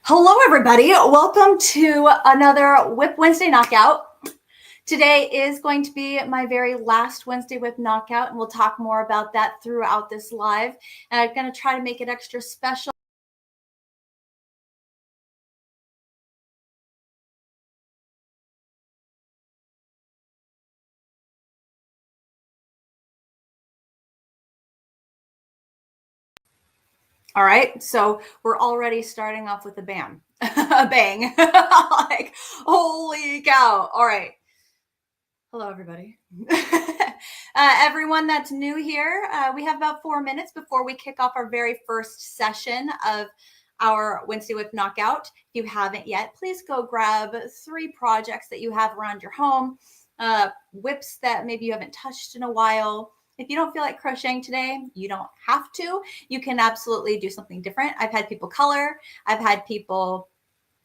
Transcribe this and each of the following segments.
Hello, everybody. Welcome to another Whip Wednesday Knockout. Today is going to be my very last Wednesday Whip Knockout, and we'll talk more about that throughout this live. And I'm going to try to make it extra special. All right, so we're already starting off with a bam, a bang. Like, holy cow. All right. Hello, everybody. Everyone that's new here, we have about 4 minutes before we kick off our very first session of our Wednesday Whip Knockout. If you haven't yet, please go grab 3 projects that you have around your home, whips that maybe you haven't touched in a while. If you don't feel like crocheting today, you don't have to. You can absolutely do something different. I've had people color. I've had people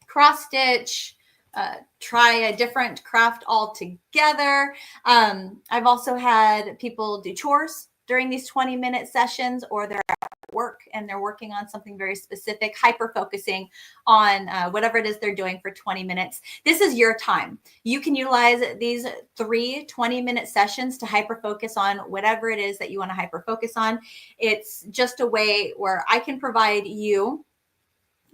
cross stitch, try a different craft altogether. I've also had people do chores during these 20-minute sessions, or they're at work and they're working on something very specific, hyper-focusing on whatever it is they're doing for 20 minutes. This is your time. You can utilize these 3 20-minute sessions to hyper-focus on whatever it is that you want to hyper-focus on. It's just a way where I can provide you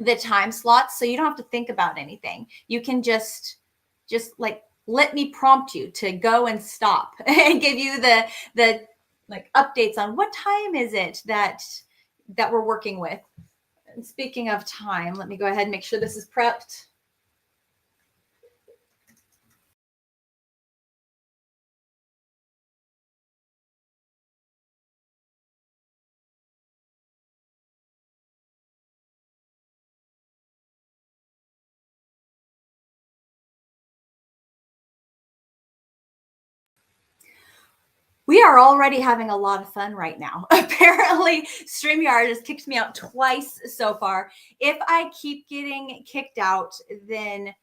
the time slots so you don't have to think about anything. You can just like let me prompt you to go and stop and give you the like updates on what time is it that we're working with. And speaking of time, let me go ahead and make sure this is prepped. We are already having a lot of fun right now. Apparently, StreamYard has kicked me out twice so far. If I keep getting kicked out, then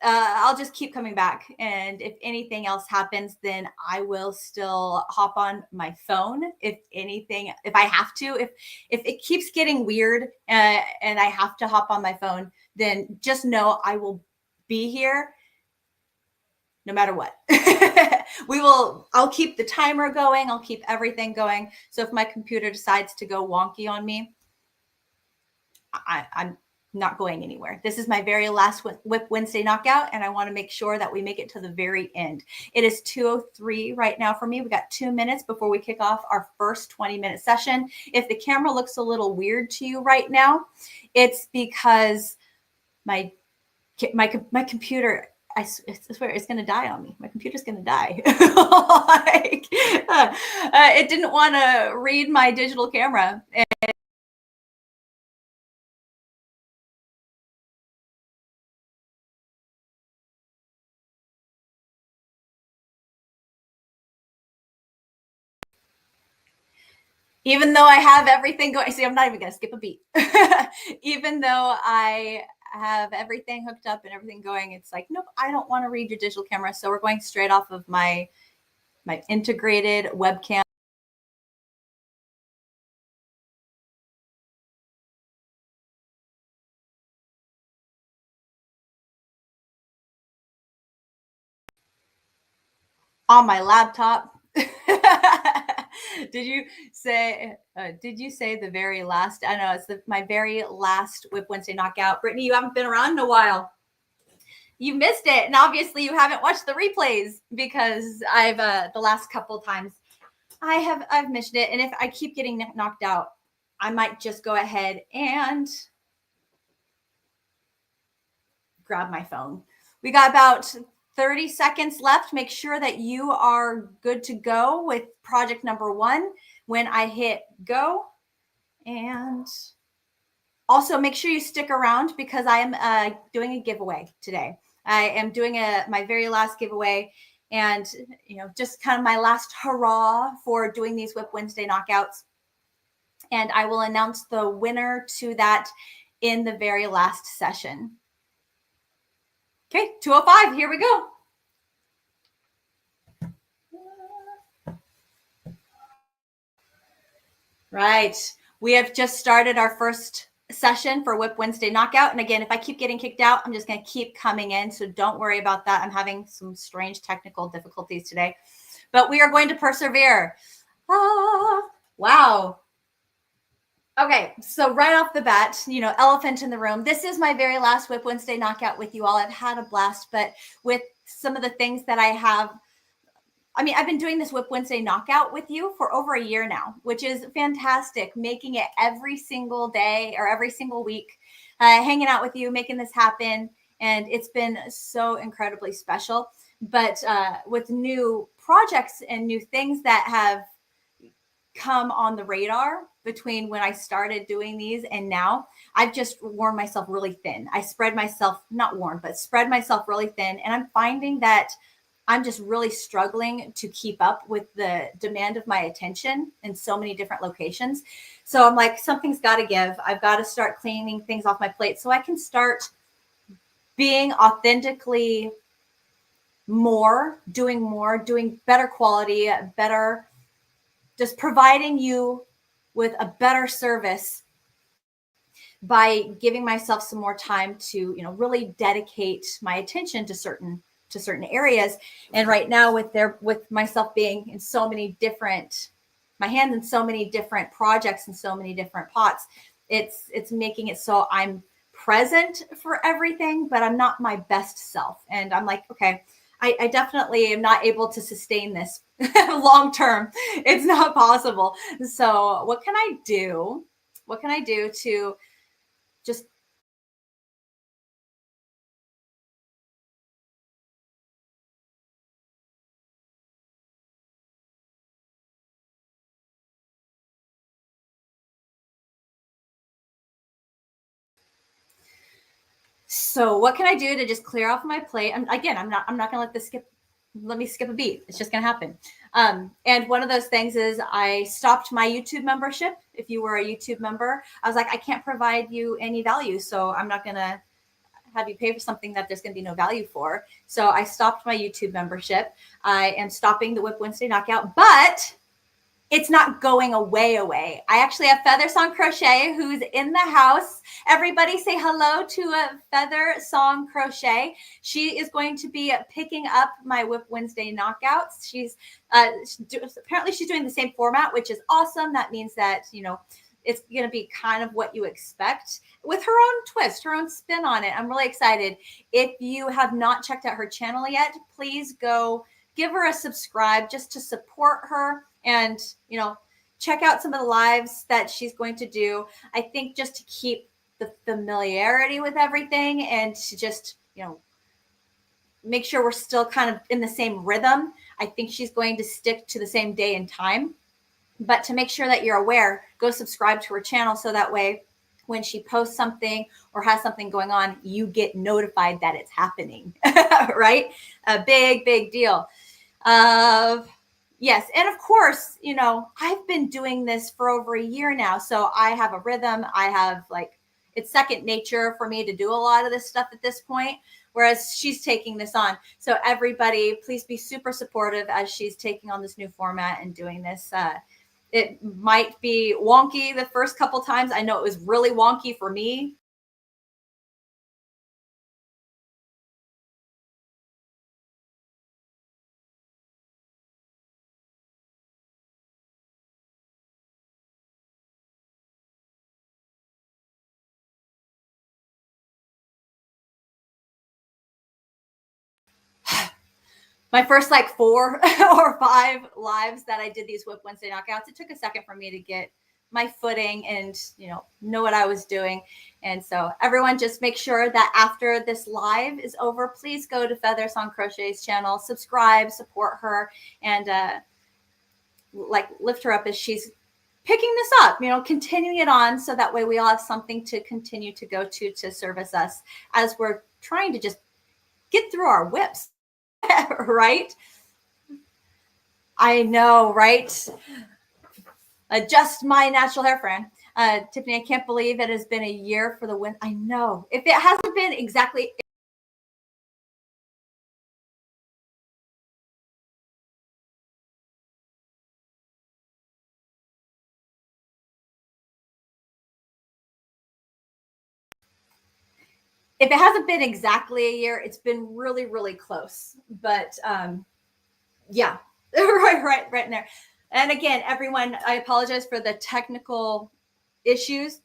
I'll just keep coming back. And if anything else happens, then I will still hop on my phone. If anything, if I have to, if it keeps getting weird and I have to hop on my phone, then just know I will be here no matter what. I'll keep the timer going. I'll keep everything going. So if my computer decides to go wonky on me, I'm not going anywhere. This is my very last Whip Wednesday Knockout, and I want to make sure that we make it to the very end. It is 2:03 right now for me. We got 2 minutes before we kick off our first 20-minute session. If the camera looks a little weird to you right now, it's because my computer, I swear it's going to die on me. My computer's going to die. It didn't want to read my digital camera. Even though I have everything going, see, I'm not even going to skip a beat. Even though I have everything hooked up and everything going, it's like, nope, I don't want to read your digital camera. So we're going straight off of my integrated webcam. On my laptop. Did you say the very last? I know it's my very last Whip Wednesday Knockout. Brittany, you haven't been around in a while. You missed it, and obviously you haven't watched the replays because I've the last couple of times I've missed it. And if I keep getting knocked out, I might just go ahead and grab my phone. We got about 30 seconds left. Make sure that you are good to go with project number 1 when I hit go. And also make sure you stick around because I am doing a giveaway today. I am doing my very last giveaway, and just kind of my last hurrah for doing these Whip Wednesday Knockouts. And I will announce the winner to that in the very last session. Okay, 2:05, here we go. Right. We have just started our first session for Whip Wednesday Knockout. And again, if I keep getting kicked out, I'm just going to keep coming in. So don't worry about that. I'm having some strange technical difficulties today, but we are going to persevere. Wow. Okay, so right off the bat, elephant in the room. This is my very last Whip Wednesday Knockout with you all. I've had a blast, but with some of the things that I have, I've been doing this Whip Wednesday Knockout with you for over a year now, which is fantastic. Making it every single day or every single week, hanging out with you, making this happen. And it's been so incredibly special. But with new projects and new things that have come on the radar between when I started doing these and now, I've just worn myself really thin. I spread myself, not worn, but spread myself really thin. And I'm finding that I'm just really struggling to keep up with the demand of my attention in so many different locations. So I'm like, something's got to give. I've got to start cleaning things off my plate so I can start being authentically doing better quality, better, just providing you with a better service by giving myself some more time to, really dedicate my attention to certain areas. And right now with myself being in so many different, my hands in so many different projects and so many different pots, it's making it so I'm present for everything, but I'm not my best self. And I'm like, okay, I definitely am not able to sustain this long term. It's not possible. So what can I do? What can I do to just So what can I do to just clear off my plate? I'm not gonna let me skip a beat. It's just gonna happen. And one of those things is I stopped my YouTube membership. If you were a YouTube member, I was like, I can't provide you any value. So I'm not gonna have you pay for something that there's going to be no value for. So I stopped my YouTube membership. I am stopping the Whip Wednesday Knockout, but it's not going away. I actually have Feather Song Crochet who's in the house. Everybody say hello to a Feather Song Crochet. She is going to be picking up my Whip Wednesday Knockouts. She's apparently she's doing the same format, which is awesome. That means that, it's going to be kind of what you expect with her own twist, her own spin on it. I'm really excited. If you have not checked out her channel yet, please go give her a subscribe just to support her and, check out some of the lives that she's going to do. I think just to keep the familiarity with everything and to just, make sure we're still kind of in the same rhythm. I think she's going to stick to the same day and time. But to make sure that you're aware, go subscribe to her channel so that way when she posts something or has something going on, you get notified that it's happening, right? A big, big deal. Yes. And of course, I've been doing this for over a year now. So I have a rhythm. I have it's second nature for me to do a lot of this stuff at this point, whereas she's taking this on. So everybody, please be super supportive as she's taking on this new format and doing this. It might be wonky the first couple times. I know it was really wonky for me. My first 4 or 5 lives that I did these Whip Wednesday knockouts, it took a second for me to get my footing and, know what I was doing. And so everyone just make sure that after this live is over, please go to Feather Song Crochet's channel, subscribe, support her, and lift her up as she's picking this up, continuing it on. So that way we all have something to continue to go to service us as we're trying to just get through our whips. Right? I know, right? Just my natural hair, Fran. Tiffany, I can't believe it has been a year for the win. I know. If it hasn't been exactly if it hasn't been exactly a year, it's been really, really close. But yeah, right in there. And again, everyone, I apologize for the technical issues.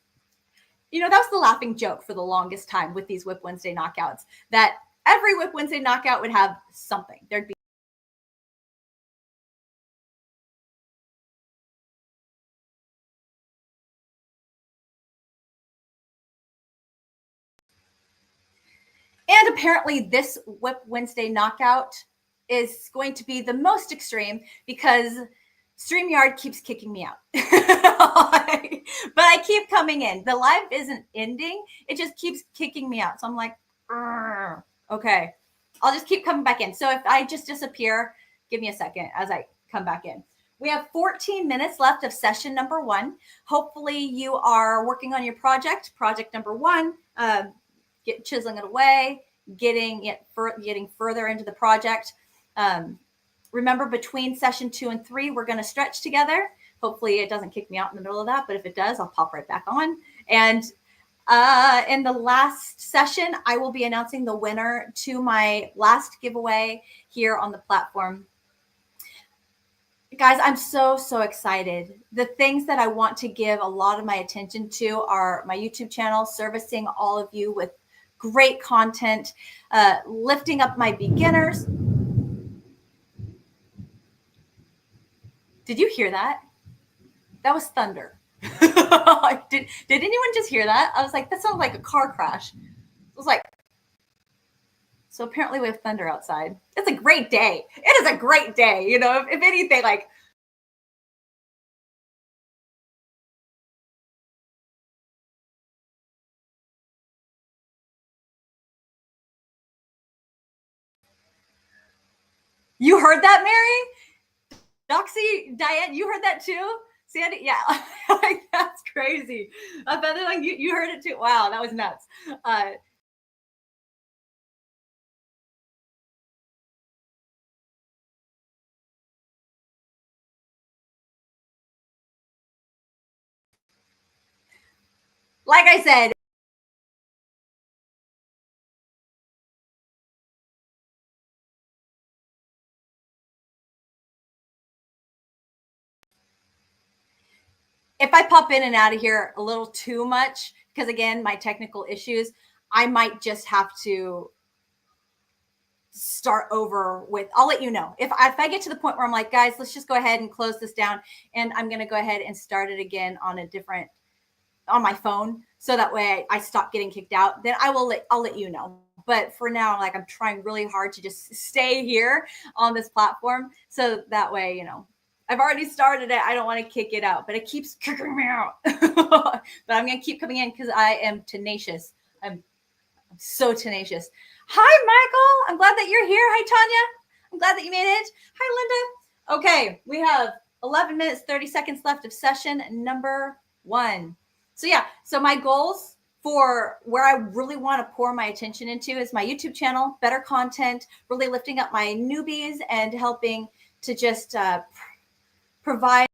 You know, that was the laughing joke for the longest time with these Whip Wednesday knockouts, that every Whip Wednesday knockout would have something. There'd be and apparently this Whip Wednesday knockout is going to be the most extreme because StreamYard keeps kicking me out. But I keep coming in. The live isn't ending. It just keeps kicking me out. So I'm like, okay, I'll just keep coming back in. So if I just disappear, give me a second as I come back in. We have 14 minutes left of session number 1. Hopefully you are working on your project number 1, chiseling it away, getting further into the project. Remember, between session 2 and 3, we're going to stretch together. Hopefully it doesn't kick me out in the middle of that, but if it does, I'll pop right back on. And in the last session, I will be announcing the winner to my last giveaway here on the platform. Guys, I'm so excited. The things that I want to give a lot of my attention to are my YouTube channel, servicing all of you with great content, lifting up my beginners. Did you hear that? That was thunder. Did anyone just hear that? I was like, that sounds like a car crash. It was like, so apparently we have thunder outside. It's a great day. It is a great day. You know, if anything, like, you heard that, Mary? Doxy, Diane, you heard that too? Sandy, yeah, like, that's crazy. I bet like you heard it too. Wow, that was nuts. Like I said, if I pop in and out of here a little too much, because again, my technical issues, I might just have to start over with. I'll let you know if I get to the point where I'm like, guys, let's just go ahead and close this down, and I'm going to go ahead and start it again on my phone, so that way I stop getting kicked out. Then I'll let you know. But for now, like, I'm trying really hard to just stay here on this platform, so that way, you know, I've already started it. I don't want to kick it out, but it keeps kicking me out. But I'm going to keep coming in because I am tenacious. I'm so tenacious. Hi, Michael. I'm glad that you're here. Hi, Tanya. I'm glad that you made it. Hi, Linda. Okay, we have 11 minutes, 30 seconds left of session number 1. So yeah, so my goals for where I really want to pour my attention into is my YouTube channel, better content, really lifting up my newbies and helping to just provide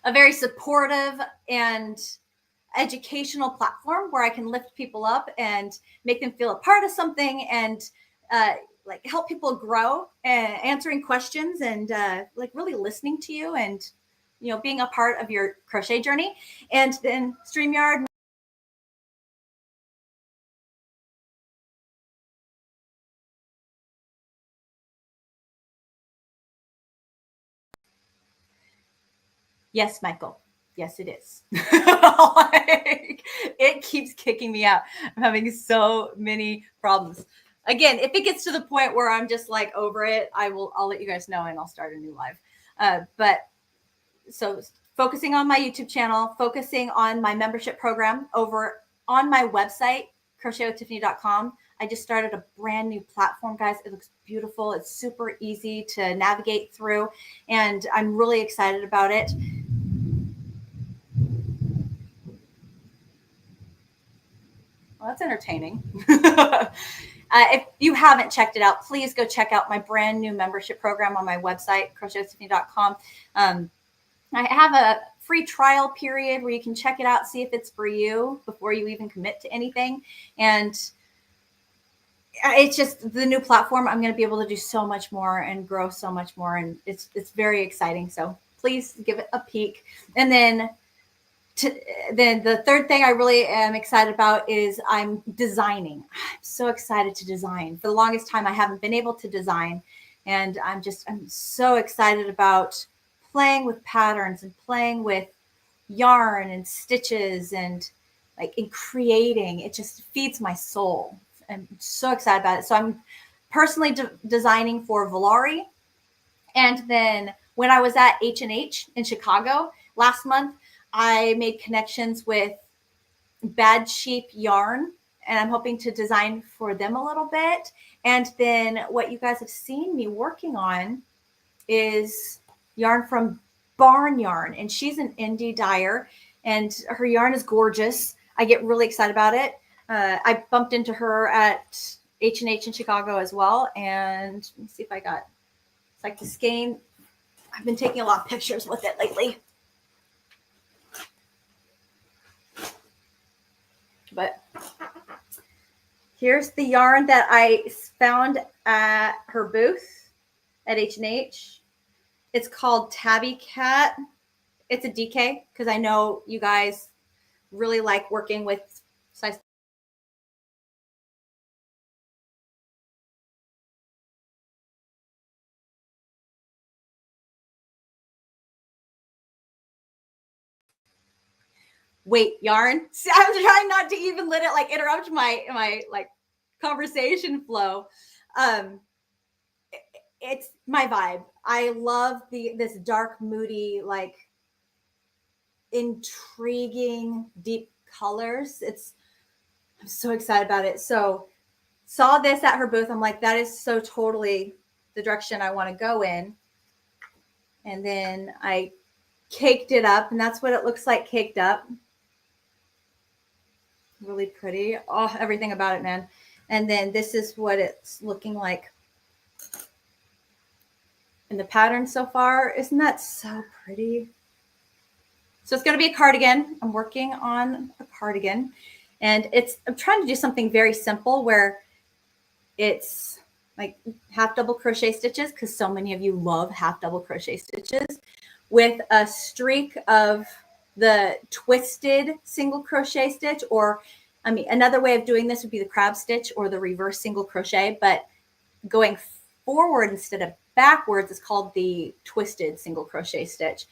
a very supportive and educational platform where I can lift people up and make them feel a part of something, and like help people grow, answering questions, and like really listening to you, and, you know, being a part of your crochet journey. And then StreamYard. Yes, Michael. Yes, it is. Like, it keeps kicking me out. I'm having so many problems. Again, if it gets to the point where I'm just like over it, I'll let you guys know, and I'll start a new live. But so focusing on my YouTube channel, focusing on my membership program over on my website, crochetwithtiffany.com. I just started a brand new platform, guys. It looks beautiful. It's super easy to navigate through, and I'm really excited about it. Well, that's entertaining. If you haven't checked it out, please go check out my brand new membership program on my website, crochetwithtiffany.com. I have a free trial period where you can check it out, see if it's for you before you even commit to anything. And it's just the new platform. I'm going to be able to do so much more and grow so much more. And it's very exciting. So please give it a peek. And then the third thing I really am excited about is I'm designing. I'm so excited to design. For the longest time, I haven't been able to design. And I'm so excited about playing with patterns and playing with yarn and stitches and creating. It just feeds my soul. I'm so excited about it. So I'm personally designing for Valari. And then when I was at H&H in Chicago last month, I made connections with Bad Sheep Yarn, and I'm hoping to design for them a little bit. And then what you guys have seen me working on is yarn from Barn Yarn, and she's an indie dyer, and her yarn is gorgeous. I get really excited about it. I bumped into her at H&H in Chicago as well, and let me see if I got, it's like the skein. I've been taking a lot of pictures with it lately. But here's the yarn that I found at her booth at H&H. It's called Tabby Cat. It's a DK because I know you guys really like working with size. Wait, yarn. See, I'm trying not to even let it interrupt my conversation flow. It's my vibe. I love this dark, moody, intriguing, deep colors. I'm so excited about it. So saw this at her booth. I'm like, that is so totally the direction I want to go in. And then I caked it up, and that's what it looks like caked up. Really pretty. Oh, everything about it, man. And then this is what it's looking like in the pattern so far. Isn't that so pretty? So it's going to be a cardigan. I'm working on a cardigan, and I'm trying to do something very simple where it's like half double crochet stitches, because so many of you love half double crochet stitches, with a streak of the twisted single crochet stitch, or another way of doing this would be the crab stitch or the reverse single crochet, but going forward instead of backwards is called the twisted single crochet stitch.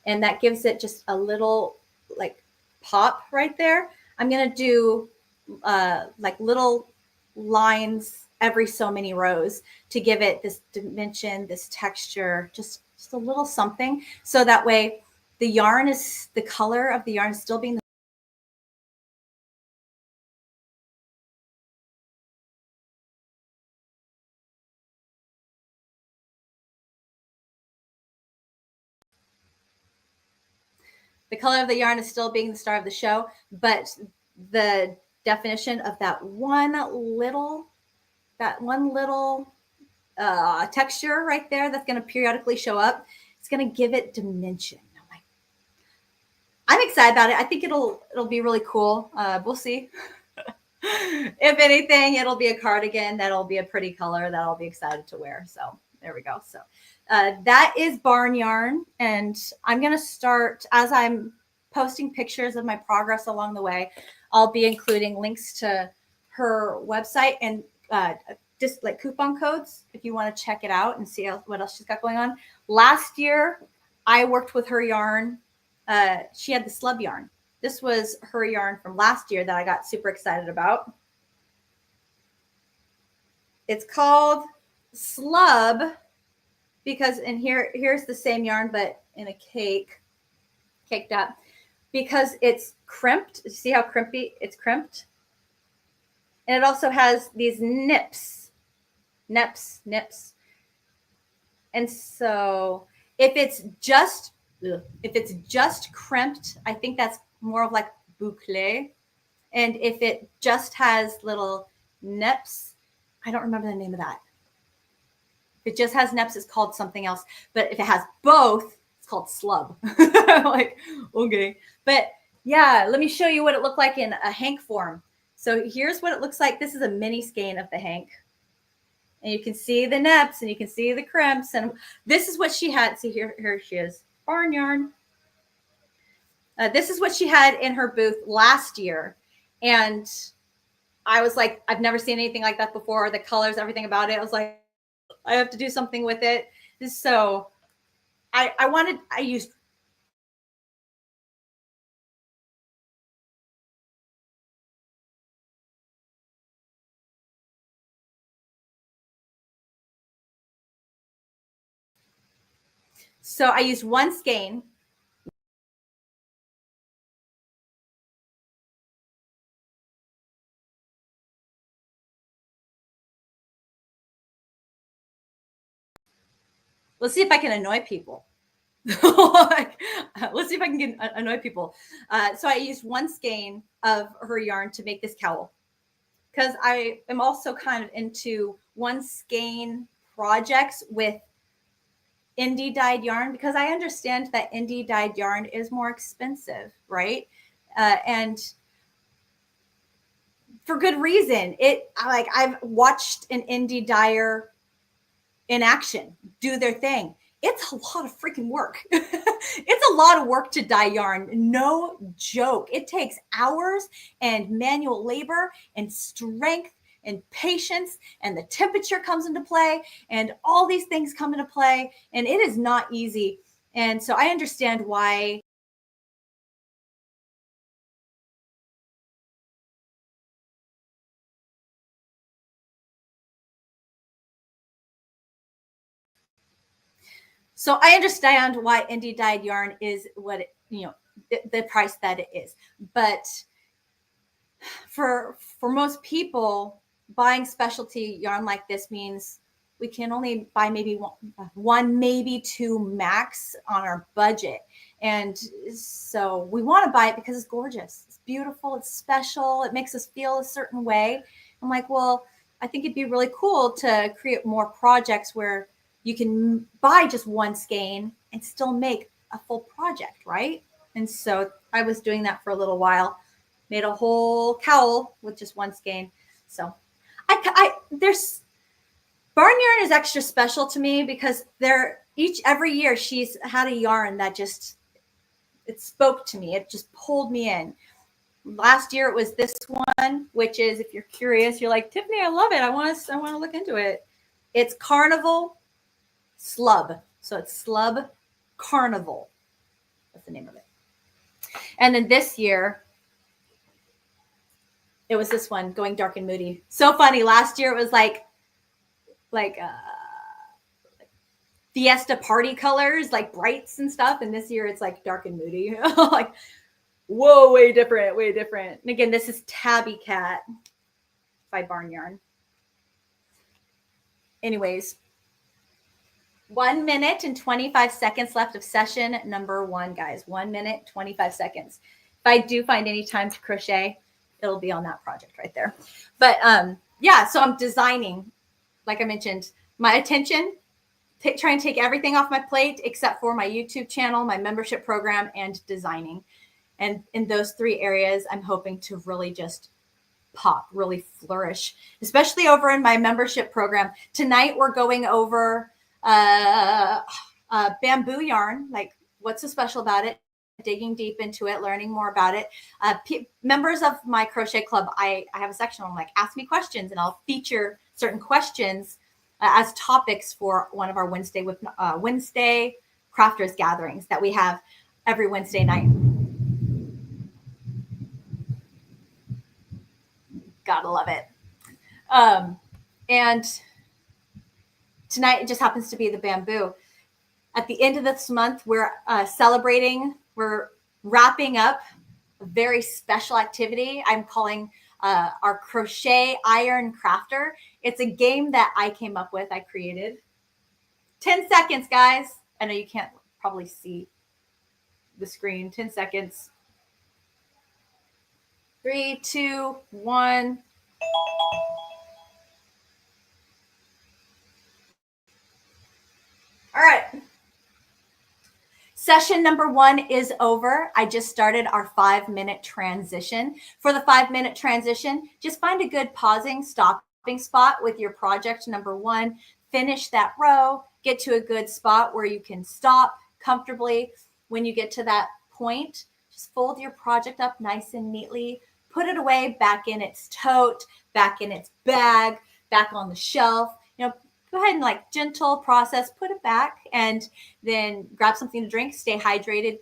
And that gives it just a little pop right there. I'm going to do little lines every so many rows to give it this dimension, this texture, just a little something. So that way the color of the yarn is still being the color of the yarn is still being the star of the show, but the definition of that one little texture right there that's going to periodically show up, it's going to give it dimension. I'm excited about it. I think it'll be really cool. We'll see. If anything, it'll be a cardigan that'll be a pretty color that I'll be excited to wear. So there we go. So that is Barn Yarn, and I'm going to start, as I'm posting pictures of my progress along the way, I'll be including links to her website and just coupon codes if you want to check it out and see what else she's got going on. Last year, I worked with her yarn. She had the slub yarn. This was her yarn from last year that I got super excited about. It's called Slub because, and here's the same yarn, but in a caked up, because it's crimped. See how crimpy it's crimped? And it also has these nips. And so if it's just crimped, I think that's more of boucle. And if it just has little nips, I don't remember the name of that. If it just has neps, it's called something else. But if it has both, it's called slub. Like, okay. But yeah, let me show you what it looked like in a hank form. So here's what it looks like. This is a mini skein of the hank. And you can see the neps and you can see the crimps. And this is what she had. See, here she is. Barn yarn. This is what she had in her booth last year. And I was like, I've never seen anything like that before. The colors, everything about it. I was like, I have to do something with it. So I used. So I used one skein. Let's see if I can annoy people. Like, let's see if I can annoy people. So I used one skein of her yarn to make this cowl because I am also kind of into one skein projects with indie dyed yarn because I understand that indie dyed yarn is more expensive, right? And for good reason. I've watched an indie dyer in action do their thing. It's a lot of freaking work. It's a lot of work to dye yarn. No joke. It takes hours and manual labor and strength and patience, and the temperature comes into play, and all these things come into play, and it is not easy. And so I understand why. So I understand why indie dyed yarn is what it, the price that it is. But for most people, buying specialty yarn like this means we can only buy maybe one, maybe two max on our budget. And so we want to buy it because it's gorgeous. It's beautiful. It's special. It makes us feel a certain way. I'm like, well, I think it'd be really cool to create more projects where you can buy just one skein and still make a full project, right? And so I was doing that for a little while, made a whole cowl with just one skein. So there's barn yarn is extra special to me because every year she's had a yarn that just, it spoke to me. It just pulled me in. Last year it was this one, which is, if you're curious, you're like, Tiffany, I love it. I want to look into it. It's Carnival Slub. So it's Slub Carnival. That's the name of it. And then this year, it was this one, Going Dark and Moody. So funny. Last year it was like fiesta party colors, like brights and stuff. And this year it's like dark and moody. Like, whoa, way different, way different. And again, this is Tabby Cat by Barn Yarn. Anyways, 1 minute and 25 seconds left of session number 1, guys. 1 minute, 25 seconds. If I do find any time to crochet, it'll be on that project right there. But yeah, so I'm designing, like I mentioned, my attention, try and take everything off my plate except for my YouTube channel, my membership program, and designing. And in those 3 areas, I'm hoping to really just pop, really flourish, especially over in my membership program. Tonight, we're going over bamboo yarn, like what's so special about it, digging deep into it, learning more about it. Members of my crochet club, I have a section where I'm like, ask me questions, and I'll feature certain questions as topics for one of our Wednesday crafters gatherings that we have every Wednesday night. Gotta love it. And tonight it just happens to be the bamboo. At the end of this month, we're celebrating, we're wrapping up a very special activity I'm calling our Crochet Iron Crafter. It's a game that I came up with, I created. 10 seconds, guys. I know you can't probably see the screen. 10 seconds. 3, 2, 1. Session number 1 is over. I just started our 5-minute transition. For the 5-minute transition, just find a good pausing, stopping spot with your project number 1. Finish that row, get to a good spot where you can stop comfortably. When you get to that point, just fold your project up nice and neatly, put it away back in its tote, back in its bag, back on the shelf. Go ahead and like gentle process, put it back, and then grab something to drink. Stay hydrated,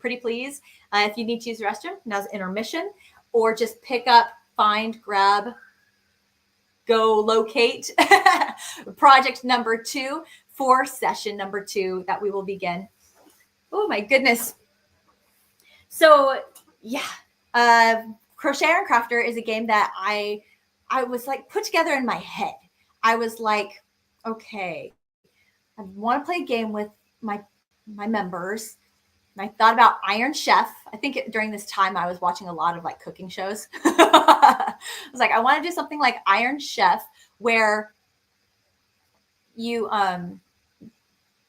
pretty please. If you need to use the restroom, now's intermission, or just pick up, find, grab, go locate project number 2 for session number 2 that we will begin. Oh my goodness. So yeah, Crochet Iron Crafter is a game that I was like put together in my head. I was like, okay, I want to play a game with my members. And I thought about Iron Chef. I think during this time I was watching a lot of like cooking shows. I was like, I want to do something like Iron Chef where you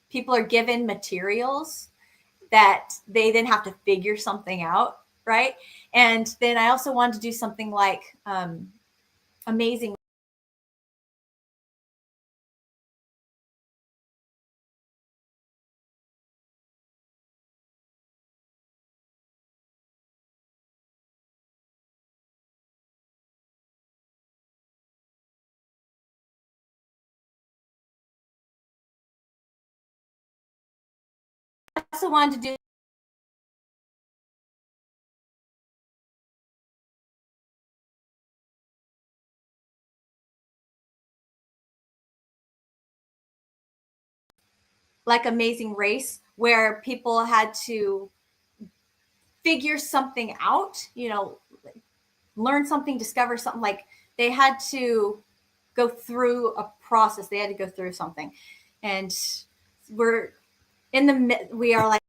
people are given materials that they then have to figure something out, right? And then I also wanted to do something like amazing. I also wanted to do like Amazing Race, where people had to figure something out, learn something, discover something. Like they had to go through a process. They had to go through something. And we are like,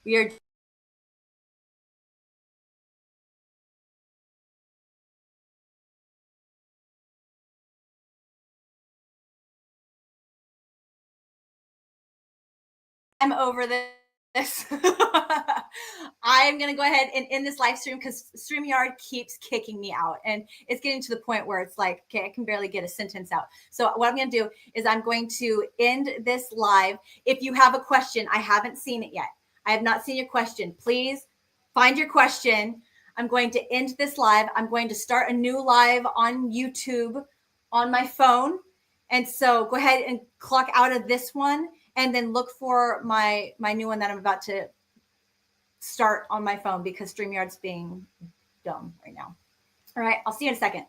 we are I'm over this. I'm going to go ahead and end this live stream because StreamYard keeps kicking me out. And it's getting to the point where it's like, okay, I can barely get a sentence out. So what I'm going to do is I'm going to end this live. If you have a question, I haven't seen it yet. I have not seen your question. Please find your question. I'm going to end this live. I'm going to start a new live on YouTube on my phone. And so go ahead and clock out of this one and then look for my new one that I'm about to start on my phone because StreamYard's being dumb right now. All right, I'll see you in a second.